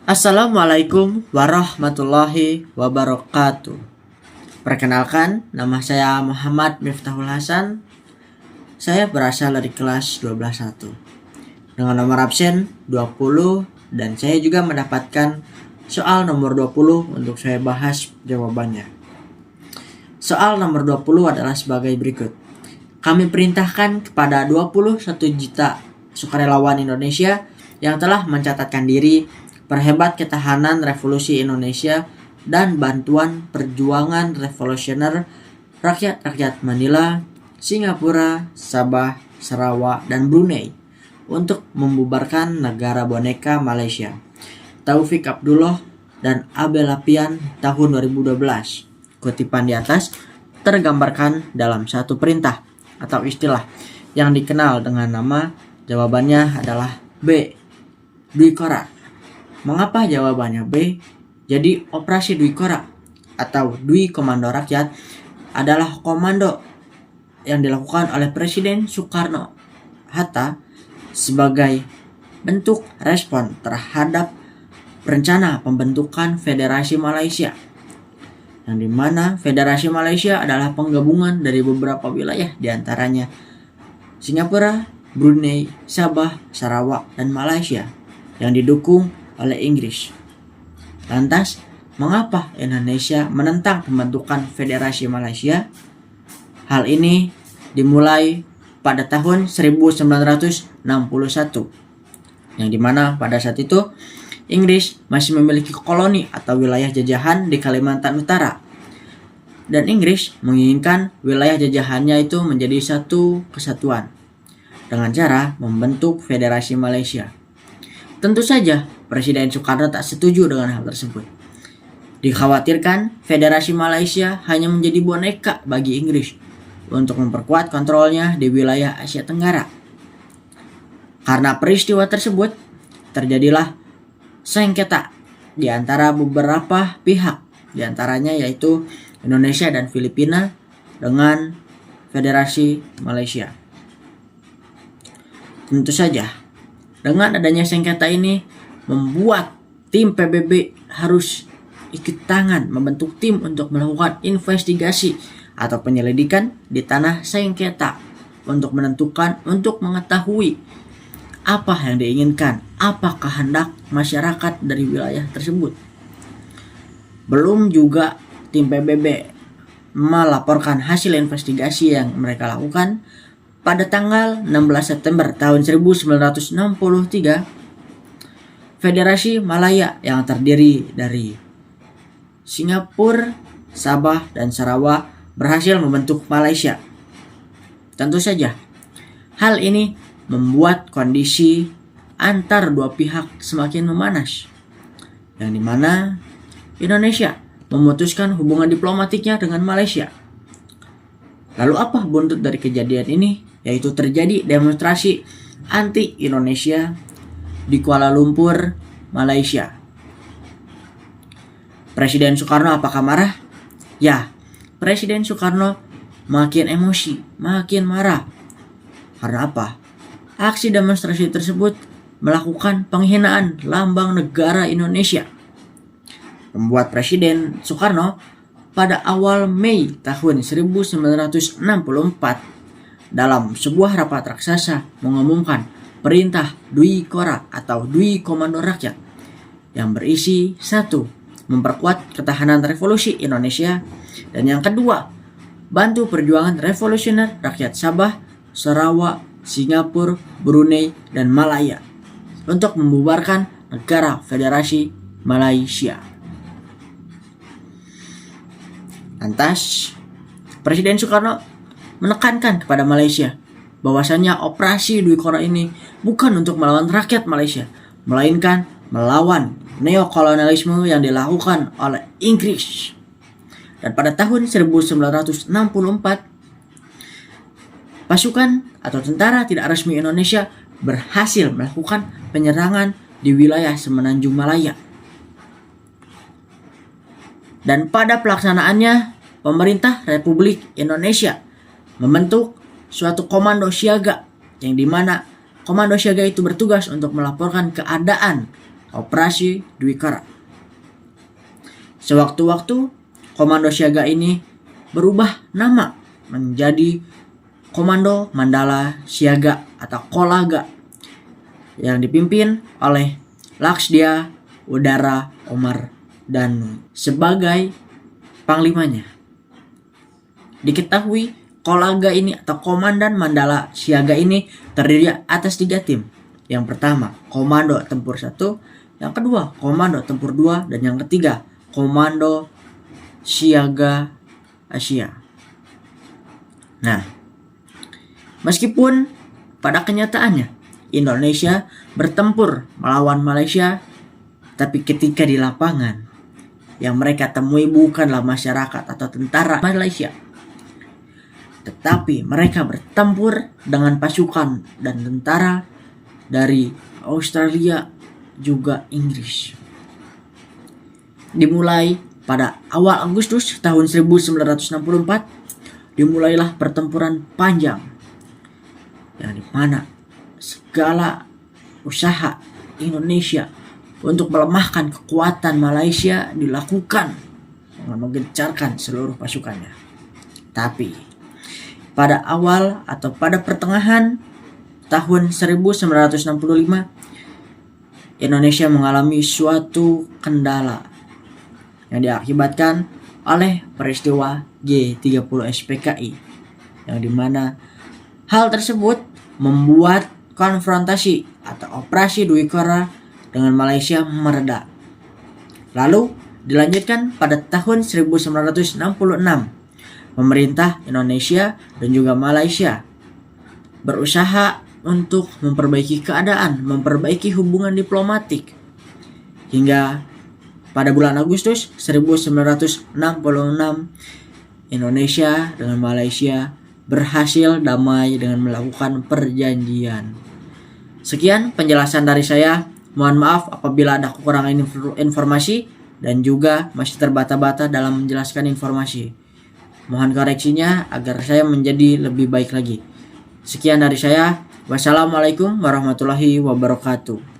Assalamualaikum warahmatullahi wabarakatuh. Perkenalkan, nama saya Muhammad Miftahul Hasan. Saya berasal dari kelas 12.1 dengan nomor absen 20 dan saya juga mendapatkan soal nomor 20 untuk saya bahas jawabannya. Soal nomor 20 adalah sebagai berikut. Kami perintahkan kepada 21 juta sukarelawan Indonesia yang telah mencatatkan diri perhebat ketahanan revolusi Indonesia dan bantuan perjuangan revolusioner rakyat-rakyat Manila, Singapura, Sabah, Sarawak, dan Brunei untuk membubarkan negara boneka Malaysia. Taufik Abdullah dan Abel Lapian tahun 2012. Kutipan di atas tergambarkan dalam satu perintah atau istilah yang dikenal dengan nama jawabannya adalah B. Dwi Korak. Mengapa jawabannya B? Jadi operasi Dwi Korak atau Dwi Komando Rakyat adalah komando yang dilakukan oleh Presiden Soekarno-Hatta sebagai bentuk respon terhadap rencana pembentukan Federasi Malaysia, yang dimana Federasi Malaysia adalah penggabungan dari beberapa wilayah diantaranya Singapura, Brunei, Sabah, Sarawak, dan Malaysia yang didukung oleh Inggris. Lantas, mengapa Indonesia menentang pembentukan Federasi Malaysia? Hal ini dimulai pada tahun 1961, yang dimana pada saat itu Inggris masih memiliki koloni atau wilayah jajahan di Kalimantan Utara. Dan Inggris menginginkan wilayah jajahannya itu menjadi satu kesatuan dengan cara membentuk Federasi Malaysia. Tentu saja Presiden Soekarno tak setuju dengan hal tersebut. Dikhawatirkan Federasi Malaysia hanya menjadi boneka bagi Inggris untuk memperkuat kontrolnya di wilayah Asia Tenggara. Karena peristiwa tersebut, terjadilah sengketa di antara beberapa pihak, di antaranya yaitu Indonesia dan Filipina dengan Federasi Malaysia. Tentu saja, dengan adanya sengketa ini membuat tim PBB harus ikut tangan membentuk tim untuk melakukan investigasi atau penyelidikan di tanah sengketa untuk mengetahui apa yang diinginkan, apa kehendak masyarakat dari wilayah tersebut. Belum juga tim PBB melaporkan hasil investigasi yang mereka lakukan pada tanggal 16 September tahun 1963. Federasi Malaya yang terdiri dari Singapura, Sabah, dan Sarawak berhasil membentuk Malaysia. Tentu saja, hal ini membuat kondisi antar dua pihak semakin memanas, yang dimana Indonesia memutuskan hubungan diplomatiknya dengan Malaysia. Lalu apa buntut dari kejadian ini? Yaitu terjadi demonstrasi anti-Indonesia di Kuala Lumpur, Malaysia. Presiden Soekarno apakah marah? Ya, Presiden Soekarno makin emosi, makin marah. Karena apa? Aksi demonstrasi tersebut melakukan penghinaan lambang negara Indonesia. Membuat Presiden Soekarno pada awal Mei tahun 1964 dalam sebuah rapat raksasa mengumumkan perintah Dwi Korak atau Dwi Komando Rakyat yang berisi 1. Memperkuat ketahanan revolusi Indonesia, dan yang kedua, bantu perjuangan revolusioner rakyat Sabah, Sarawak, Singapura, Brunei, dan Malaya untuk membubarkan negara Federasi Malaysia. Lantas, Presiden Soekarno menekankan kepada Malaysia bahwasannya operasi Dwi Korak ini bukan untuk melawan rakyat Malaysia, melainkan melawan neokolonialisme yang dilakukan oleh Inggris. Dan pada tahun 1964, pasukan atau tentara tidak resmi Indonesia berhasil melakukan penyerangan di wilayah Semenanjung Malaya. Dan pada pelaksanaannya, pemerintah Republik Indonesia membentuk suatu komando siaga, yang dimana komando siaga itu bertugas untuk melaporkan keadaan Operasi Dwiqara. Sewaktu-waktu komando siaga ini berubah nama menjadi Komando Mandala Siaga atau Kolaga yang dipimpin oleh Laksdia Udara Omar Danu sebagai panglimanya. Diketahui Kolaga ini atau Komandan Mandala Siaga ini terdiri atas 3 tim. Yang pertama, Komando Tempur 1, yang kedua, Komando Tempur 2, dan yang ketiga, Komando Siaga Asia. Nah, meskipun pada kenyataannya Indonesia bertempur melawan Malaysia, tapi ketika di lapangan yang mereka temui bukanlah masyarakat atau tentara Malaysia, tetapi mereka bertempur dengan pasukan dan tentara dari Australia juga Inggris. Dimulai pada awal Agustus tahun 1964, dimulailah pertempuran panjang yang dimana segala usaha Indonesia untuk melemahkan kekuatan Malaysia dilakukan dengan menggencarkan seluruh pasukannya. Tapi pada awal atau pada pertengahan tahun 1965, Indonesia mengalami suatu kendala yang diakibatkan oleh peristiwa G30 SPKI, yang dimana hal tersebut membuat konfrontasi atau operasi Dwiqara dengan Malaysia mereda. Lalu dilanjutkan pada tahun 1966, pemerintah Indonesia dan juga Malaysia berusaha untuk memperbaiki keadaan, memperbaiki hubungan diplomatik. Hingga pada bulan Agustus 1966, Indonesia dengan Malaysia berhasil damai dengan melakukan perjanjian. Sekian penjelasan dari saya. Mohon maaf apabila ada kekurangan informasi dan juga masih terbata-bata dalam menjelaskan informasi. Mohon koreksinya agar saya menjadi lebih baik lagi. Sekian dari saya. Wassalamualaikum warahmatullahi wabarakatuh.